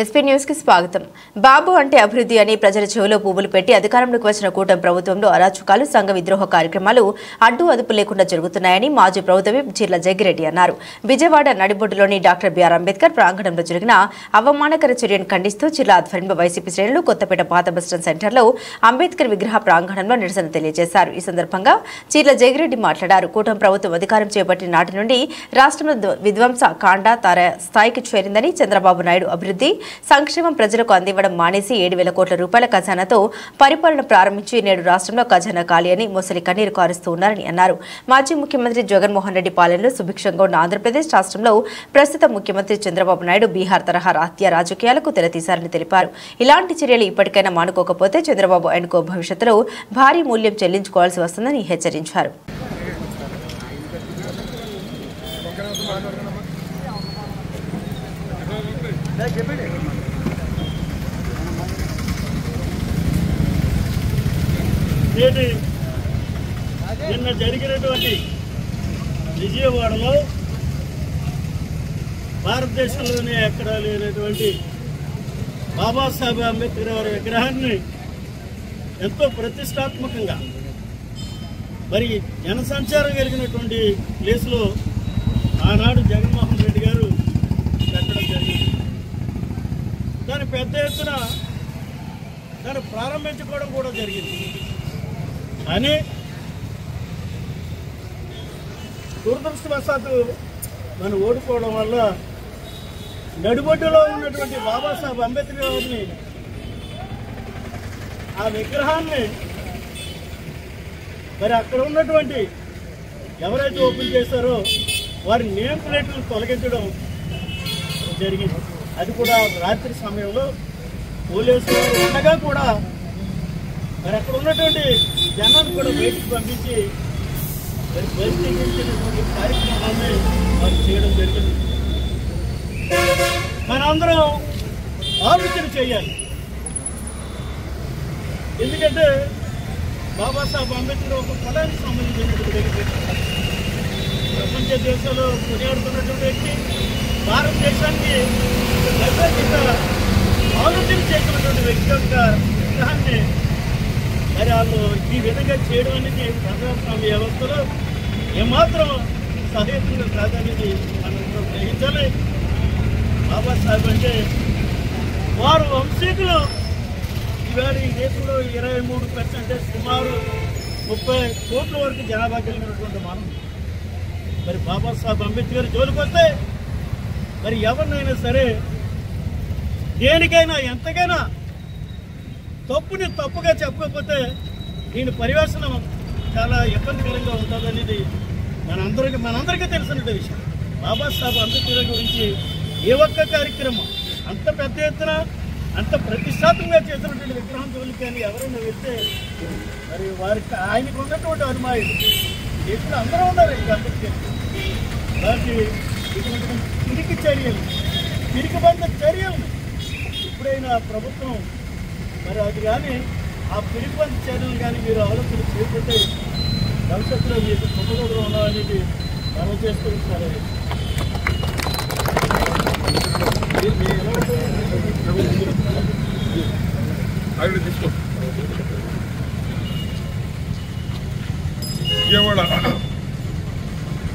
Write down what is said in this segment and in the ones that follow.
SP news కి స్వాగతం. బాబు అంటే అభివృద్ధి అని ప్రజల చెవులో పువ్వులు పెట్టి అధికారంలోకి వచ్చిన కూటమి ప్రభుత్వంలో అరాచకాలు, సంఘ విద్రోహ కార్యక్రమాలు అడ్డు అదుపు లేకుండా జరుగుతున్నాయని మాజీ ప్రభుత్వ విప్ చీర్ల జగ్గిరెడ్డి అన్నారు. విజయవాడ నడిబొడ్డులోని డాక్టర్ బిఆర్ అంబేద్కర్ ప్రాంగణంలో జరిగిన అవమానకర చర్యను ఖండిస్తూ చీర్ల ఆధ్వర్యంలో వైసీపీ శ్రేణులు కొత్తపేట పాత బస్టాండ్ సెంటర్లో అంబేద్కర్ విగ్రహ ప్రాంగణంలో నిరసన తెలియజేశారు. ఈ సందర్భంగా చీర్ల జగ్గిరెడ్డి మాట్లాడారు. కూటమి ప్రభుత్వం అధికారం చేపట్టిన నాటి నుండి రాష్ట్రంలో విధ్వంస కాండ తార స్థాయికి చేరిందని, చంద్రబాబు నాయుడు అభివృద్ధి సంక్షేమం ప్రజలకు అందివ్వడం మానేసి 7,000 కోట్ల రూపాయల ఖజానాతో పరిపాలన ప్రారంభించి నేడు రాష్ట్రంలో ఖజానా ఖాళీ అని మొసలి కన్నీరు కారుస్తూ ఉన్నారని అన్నారు. మాజీ ముఖ్యమంత్రి జగన్మోహన్ రెడ్డి పాలనలో సుభిక్షంగా ఉన్న ఆంధ్రప్రదేశ్ రాష్ట్రంలో ప్రస్తుత ముఖ్యమంత్రి చంద్రబాబు నాయుడు బీహార్ తరహా హత్య రాజకీయాలకు తెరతీశారని తెలిపారు. ఇలాంటి చర్యలు ఇప్పటికైనా మానుకోకపోతే చంద్రబాబు ఆయనకు భవిష్యత్తులో భారీ మూల్యం చెల్లించుకోవాల్సి వస్తుందని హెచ్చరించారు. నిన్న జరిగినటువంటి విజయవాడలో భారతదేశంలోనే ఎక్కడా లేనటువంటి బాబాసాహెబ్ అంబేద్కర్ గారి విగ్రహాన్ని ఎంతో ప్రతిష్టాత్మకంగా మరి జనసంచారం కలిగినటువంటి ప్లేస్లో ఆనాడు జగన్మోహన్ రెడ్డి గారు పెట్టడం జరిగింది. దాని పెద్ద ఎత్తున దాన్ని ప్రారంభించుకోవడం కూడా జరిగింది. కానీ దురదృష్టవశాత్తు మనం ఓడిపోవడం వల్ల నడిబొడ్డులో ఉన్నటువంటి బాబాసాహెబ్ అంబేద్కర్ గారిని ఆ విగ్రహాన్ని మరి అక్కడ ఉన్నటువంటి ఎవరైతే ఓపెన్ చేశారో వారి నేమ్ ప్లేట్లను తొలగించడం జరిగింది. అది కూడా రాత్రి సమయంలో పోలీసులు ఉండగా కూడా మరి అక్కడ ఉన్నటువంటి జనాన్ని కూడా బయటికి పంపించి మరి బహిష్కరించినటువంటి కార్యక్రమాన్ని వారు చేయడం జరిగింది. మనందరం ఆలోచన చేయాలి. ఎందుకంటే బాబాసాహెబ్ అంబేద్కర్ ఒక కులానికి సంబంధించినటువంటి వ్యక్తి, ప్రపంచ దేశాల్లో కొనియాడుతున్నటువంటి వ్యక్తి, భారతదేశానికి ప్రత్యేకంగా ఆలోచన చేసినటువంటి వ్యక్తి యొక్క విగ్రహాన్ని మరి వాళ్ళు ఈ విధంగా చేయడం అనేది ప్రజాస్వామ్య వ్యవస్థలో ఏమాత్రం సహేతుగా కాదనేది మనం గ్రహించాలి. బాబాసాహెబ్ అంటే వారు వంశీకులు ఇవాళ ఈ దేశంలో 23% సుమారు 30 కోట్ల వరకు జనాభా కలిగినటువంటి మనం మరి బాబాసాహెబ్ అంబేద్కర్ జోలికి వస్తే మరి ఎవరినైనా సరే దేనికైనా ఎంతకైనా తప్పుని తప్పుగా చెప్పకపోతే దీని పర్యవసనం చాలా ఇబ్బందికరంగా ఉంటుందనేది మనందరికీ తెలిసినటువంటి విషయం. బాబాసాహెబ్ అంబేద్కర్ గురించి ఏ ఒక్క కార్యక్రమం అంత పెద్ద ఎత్తున అంత ప్రతిష్టాత్మకంగా చేసినటువంటి విగ్రహం జోలికి కానీ ఎవరైనా వెళ్తే మరి వారికి ఆయనకు ఉన్నటువంటి అనుమాయులు దేశంలో అందరూ ఉన్నారు. ఇంకా అంబేద్కర్ వారికి ఇటువంటి పిరికి చర్యలు, పిరికిబంద చర్యలు ఇప్పుడైనా ప్రభుత్వం మరి అది కానీ ఆ పిరికిబంద చర్యలు కానీ మీరు ఆలోచన చేపట్టే భవిష్యత్తులో మీకు పొందగలు ఉన్నామనేది మనం చేసుకుంటున్నారు.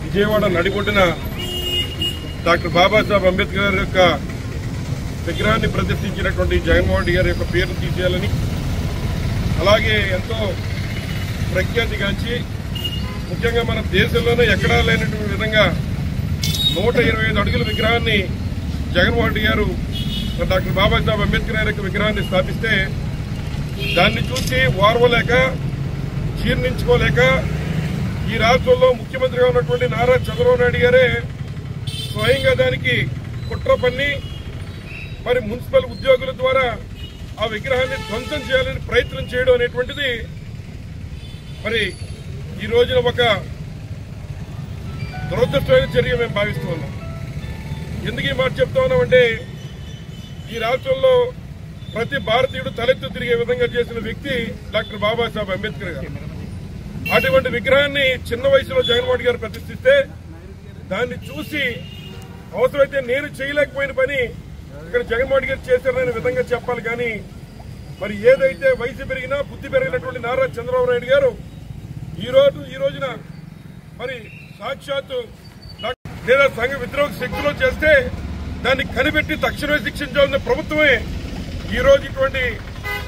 విజయవాడ నడిబొడ్డున డాక్టర్ బాబాసాహెబ్ అంబేద్కర్ యొక్క విగ్రహాన్ని ప్రతిష్ఠించినటువంటి జగన్మోహన్ రెడ్డి గారి యొక్క పేరు తీసేయాలని, అలాగే ఎంతో ప్రఖ్యాతిగాంచి ముఖ్యంగా మన దేశంలోనే ఎక్కడా లేనటువంటి విధంగా 125 అడుగుల విగ్రహాన్ని జగన్మోహన్ రెడ్డి గారు డాక్టర్ బాబాసాహెబ్ అంబేద్కర్ గారి యొక్క విగ్రహాన్ని స్థాపిస్తే దాన్ని చూసి ఓర్వలేక, జీర్ణించుకోలేక ఈ రాష్ట్రంలో ముఖ్యమంత్రిగా ఉన్నటువంటి నారా చంద్రబాబు నాయుడు గారే స్వయంగా దానికి కుట్ర పన్ని మరి మున్సిపల్ ఉద్యోగుల ద్వారా ఆ విగ్రహాన్ని ధ్వంసం చేయాలని ప్రయత్నం చేయడం అనేటువంటిది మరి ఈ రోజున ఒక దురదృష్టమైన చర్య మేము భావిస్తూ ఉన్నాం. ఎందుకు ఈ మాట చెప్తా ఉన్నామంటే ఈ రాష్ట్రంలో ప్రతి భారతీయుడు తలెత్తు తిరిగే విధంగా చేసిన వ్యక్తి డాక్టర్ బాబాసాహెబ్ అంబేద్కర్ గారు. అటువంటి విగ్రహాన్ని చిన్న వయసులో జగన్మోహన్ రెడ్డి గారు ప్రతిష్ఠిస్తే దాన్ని చూసి అవసరమైతే నేను చేయలేకపోయిన పని ఇక్కడ జగన్మోహన్ గారు చేశారనే విధంగా చెప్పాలి. కానీ మరి ఏదైతే వయసు పెరిగినా బుద్ధి పెరిగినటువంటి నారా చంద్రబాబు నాయుడు గారు ఈ రోజున మరి సాక్షాత్తు లేదా సంఘ విద్రోహ శక్తిలో చేస్తే దాన్ని కనిపెట్టి తక్షణమే శిక్షించాల్సిన ప్రభుత్వమే ఈ రోజు ఇటువంటి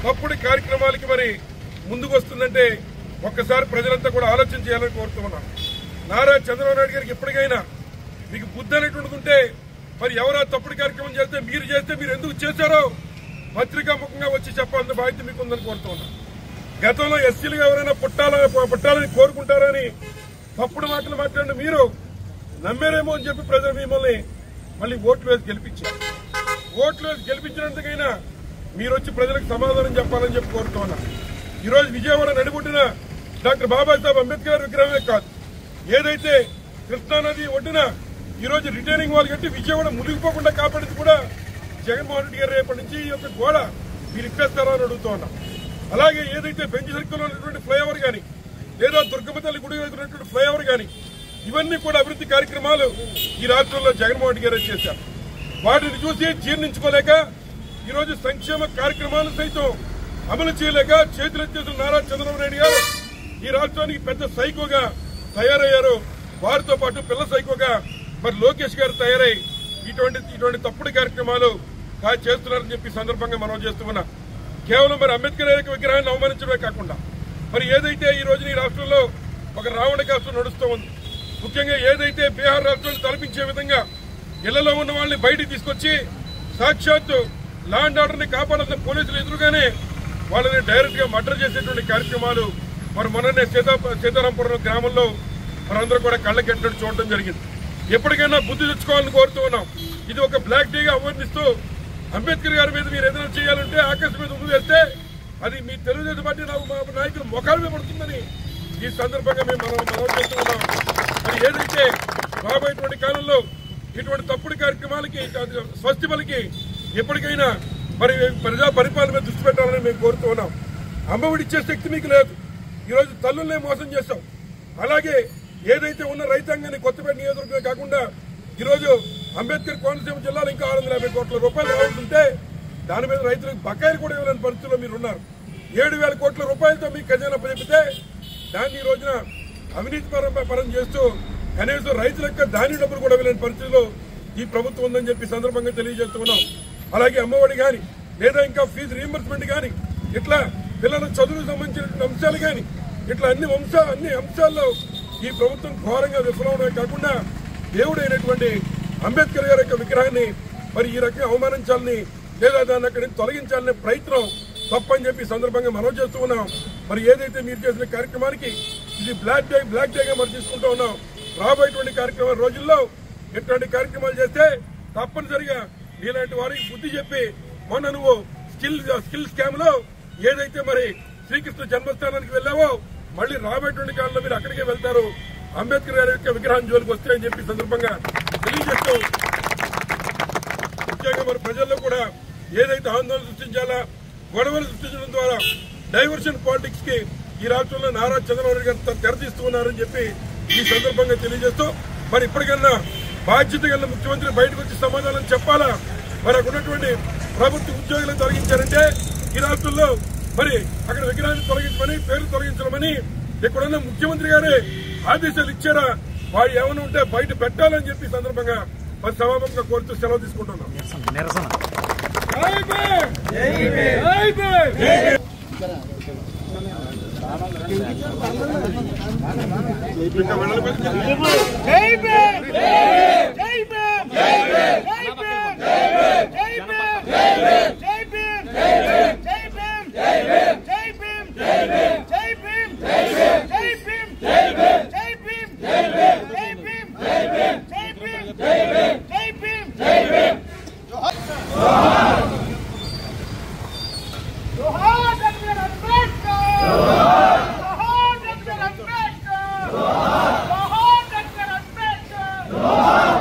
తప్పుడు కార్యక్రమాలకి మరి ముందుకు వస్తుందంటే ఒక్కసారి ప్రజలంతా కూడా ఆలోచన చేయాలని కోరుతున్నాను. నారా చంద్రబాబు నాయుడు గారికి ఎప్పటికైనా మీకు బుద్ధి అనేటువంటిది ఉంటే మరి ఎవరా తప్పుడు కార్యక్రమం చేస్తే మీరు ఎందుకు చేశారో పత్రికా ముఖంగా వచ్చి చెప్పాల్సిన బాధ్యత మీకు ఉందని కోరుతున్నాను. గతంలో ఎస్సీలుగా ఎవరైనా పుట్టాలని కోరుకుంటారని తప్పుడు మాటలు మాట్లాడిన మీరు నమ్మారేమో అని చెప్పి ప్రజలు మిమ్మల్ని మళ్ళీ ఓట్లు వేసి గెలిపించారు. ఓట్లు వేసి గెలిపించినందుకైనా మీరు వచ్చి ప్రజలకు సమాధానం చెప్పాలని చెప్పి కోరుతున్నా. ఈ రోజు విజయవాడ నడిబొడ్డున డాక్టర్ బాబాసాహెబ్ అంబేద్కర్ విగ్రహమే కాదు, ఏదైతే కృష్ణానది ఒడ్డున ఈ రోజు రిటైనింగ్ వాల్ కట్టి విజయవాడ మునిగిపోకుండా కాపాడింది కూడా జగన్మోహన్ రెడ్డి గారు రేపటి నుంచి ఈ యొక్క గోడ మీరు ఇప్పేస్తారా అని అడుగుతూ ఉన్నాం. అలాగే ఏదైతే బెంచ్ సర్కిల్లో ఉన్నటువంటి ఫ్లైఓవర్ కానీ లేదా దుర్గమ్మ తల్లి గుడి ఉన్నటువంటి ఫ్లైఓవర్ కానీ ఇవన్నీ కూడా అభివృద్ధి కార్యక్రమాలు ఈ రాష్ట్రంలో జగన్మోహన్ రెడ్డి గారు చేశారు. వాటిని చూసి జీర్ణించుకోలేక ఈరోజు సంక్షేమ కార్యక్రమాలు సైతం అమలు చేయలేక చేతులెత్తేసిన నారా చంద్రబాబు నాయుడు గారు ఈ రాష్ట్రానికి పెద్ద సైకోగా తయారయ్యారు. వారితో పాటు పిల్ల సైకోగా మరి లోకేష్ గారు తయారై ఇటువంటి తప్పుడు కార్యక్రమాలు చేస్తున్నారని చెప్పి సందర్భంగా మనం చేస్తున్నా. కేవలం మరి అంబేద్కర్ యొక్క విగ్రహాన్ని అవమానించడమే కాకుండా మరి ఏదైతే ఈ రోజు ఈ రాష్ట్రంలో ఒక రావణ కాస్తం నడుస్తూ ఉంది, ముఖ్యంగా ఏదైతే బీహార్ రాష్ట్రాన్ని తలపించే విధంగా ఇళ్లలో ఉన్న వాళ్ళని బయటికి తీసుకొచ్చి సాక్షాత్తు లా అండ్ ఆర్డర్ ని కాపాడాల్సిన పోలీసులు ఎదురుగానే వాళ్ళని డైరెక్ట్ గా మర్డర్ చేసేటువంటి కార్యక్రమాలు మరి మొన్ననే సీతారాంపురం గ్రామంలో మనందరూ కూడా కళ్ళకెట్టినట్టు చూడడం జరిగింది. ఎప్పటికైనా బుద్ధి తెచ్చుకోవాలని కోరుతూ ఉన్నాం. ఇది ఒక బ్లాక్ డేగా అభివర్ణిస్తూ అంబేద్కర్ గారి మీద మీరు ఏదైనా చేయాలంటే ఆకాశం మీద ఉమ్ము వేస్తే అది మీ తెలుగుదేశం పార్టీ నాయకులు మొఖాల మీద పడుతుందని ఈ సందర్భంగా మేము మనం చేస్తూ ఉన్నాం. మరి ఏదైతే రాబోయేటువంటి కాలంలో ఇటువంటి తప్పుడు కార్యక్రమాలకి స్వస్తి పలికి ఎప్పటికైనా మరి ప్రజా పరిపాలన మీద దృష్టి పెట్టాలని మేము కోరుతూ ఉన్నాం. అమ్మఒడిచ్చే శక్తి మీకు లేదు. ఈరోజు తల్లుల్నే మోసం చేశాం. అలాగే ఏదైతే ఉన్న రైతాంగాన్ని కొత్తపేట నియోజకవర్గం కాకుండా ఈరోజు అంబేద్కర్ కోనసీమ జిల్లాలో ఇంకా 650 కోట్ల రూపాయలు రావాల్సింటే దాని మీద రైతులకు బకాయిలు కూడా ఇవ్వలేని పరిస్థితుల్లో మీరు ఉన్నారు. 7,000 కోట్ల రూపాయలతో మీకు ఖజానా చెబితే దాన్ని ఈ రోజున అవినీతి పరం చేస్తూ కనీసం రైతులకు ధాన్యం డబ్బులు కూడా ఇవ్వలేని పరిస్థితిలో ఈ ప్రభుత్వం ఉందని చెప్పి సందర్భంగా తెలియజేస్తూ ఉన్నాం. అలాగే అమ్మఒడి కానీ లేదా ఇంకా ఫీజు రీయింబర్స్మెంట్ కానీ ఇట్లా పిల్లల చదువుకు సంబంధించినటువంటి అంశాలు కానీ ఇట్లా అన్ని అంశాల్లో ఈ ప్రభుత్వం ఘోరంగా విఫలమవడమే కాకుండా దేవుడైనటువంటి అంబేద్కర్ గారి యొక్క విగ్రహాన్ని మరి ఈ రకంగా అవమానించాలని లేదా దాన్ని అక్కడి నుంచి తొలగించాలనే ప్రయత్నం తప్పని చెప్పి సందర్భంగా మనం చేస్తూ ఉన్నాం. మరి ఏదైతే మీరు చేసిన కార్యక్రమానికి ఇది బ్లాక్ డేగా మరి తీసుకుంటూ ఉన్నాం. రాబోయేటువంటి కార్యక్రమాల రోజుల్లో ఇటువంటి కార్యక్రమాలు చేస్తే తప్పనిసరిగా ఇలాంటి వారికి బుద్ధి చెప్పి మొన్న నువ్వు స్కిల్ స్కామ్ లో ఏదైతే మరి శ్రీకృష్ణ జన్మస్థానానికి వెళ్ళావో మళ్ళీ రాబోయేటువంటి కాలంలో మీరు అక్కడికే వెళ్తారు. అంబేద్కర్ గారి యొక్క విగ్రహం జోలికి వస్తాయని చెప్పి సందర్భంగా తెలియజేస్తూ ముఖ్యంగా మరి ప్రజల్లో కూడా ఏదైతే ఆందోళన సృష్టించాలా గొడవలు సృష్టించడం ద్వారా డైవర్షన్ పాలిటిక్స్ కి ఈ రాష్ట్రంలో నారా చంద్రబాబు నాయుడు గారు తెరతీస్తూ ఉన్నారని చెప్పి ఈ సందర్భంగా తెలియజేస్తూ మరి ఇప్పటికన్నా బాధ్యత గల ముఖ్యమంత్రి బయటకు వచ్చి సమాధానం చెప్పాలా. మరి అక్కడ ఉన్నటువంటి ప్రభుత్వ ఉద్యోగులను తొలగించారంటే ఈ రాష్ట్రంలో మరి అక్కడ విగ్రహాన్ని తొలగించమని పేరు తొలగించమని ఇక్కడున్న ముఖ్యమంత్రి గారే ఆదేశాలు ఇచ్చారా? వాడు ఏమైనా ఉంటే బయట పెట్టాలని చెప్పి సందర్భంగా మరి సభాముఖంగా కోరుతూ సెలవు తీసుకుంటున్నాం. Johan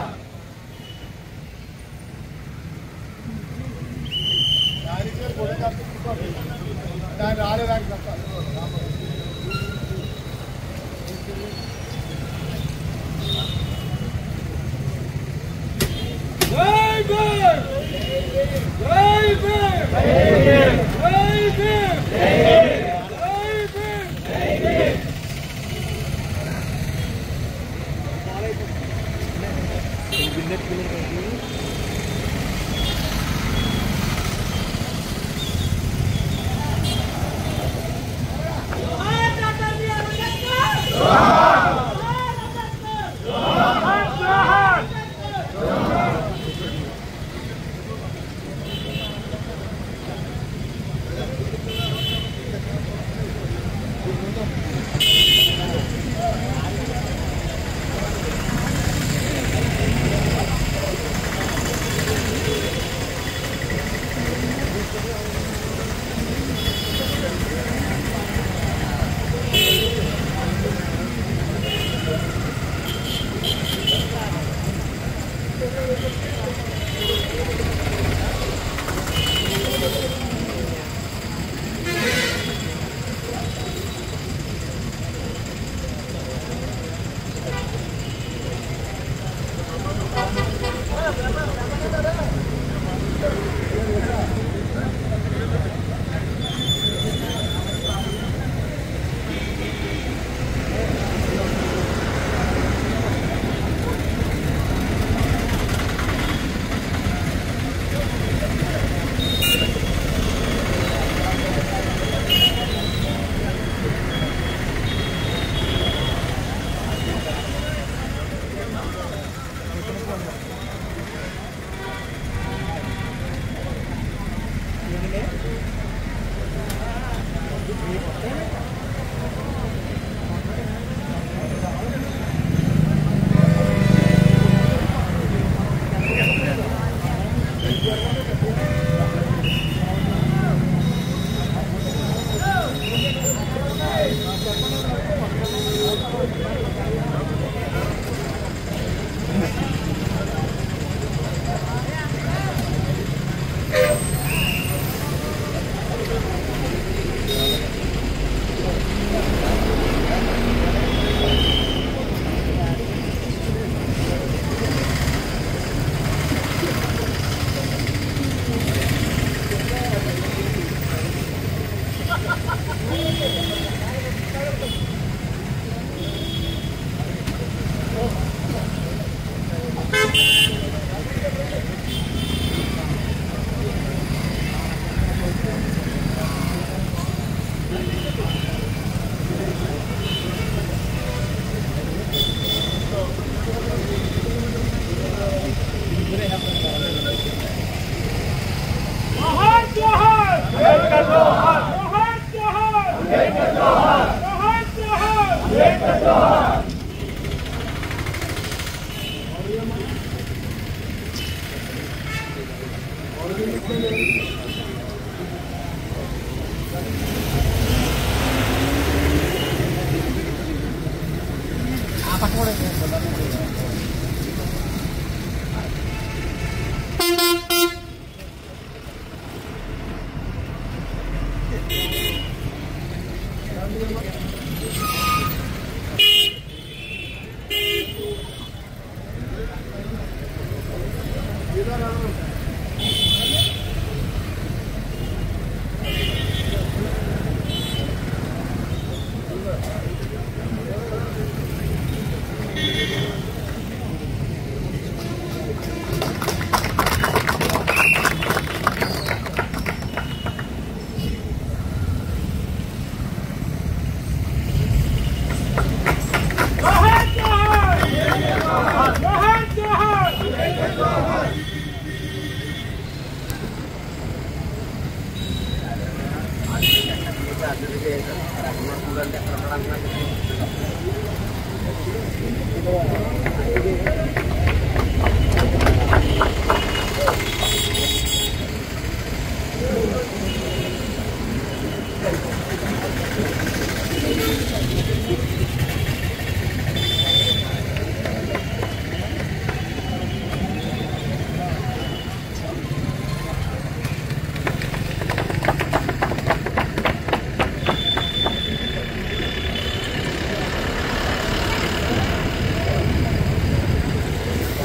Ada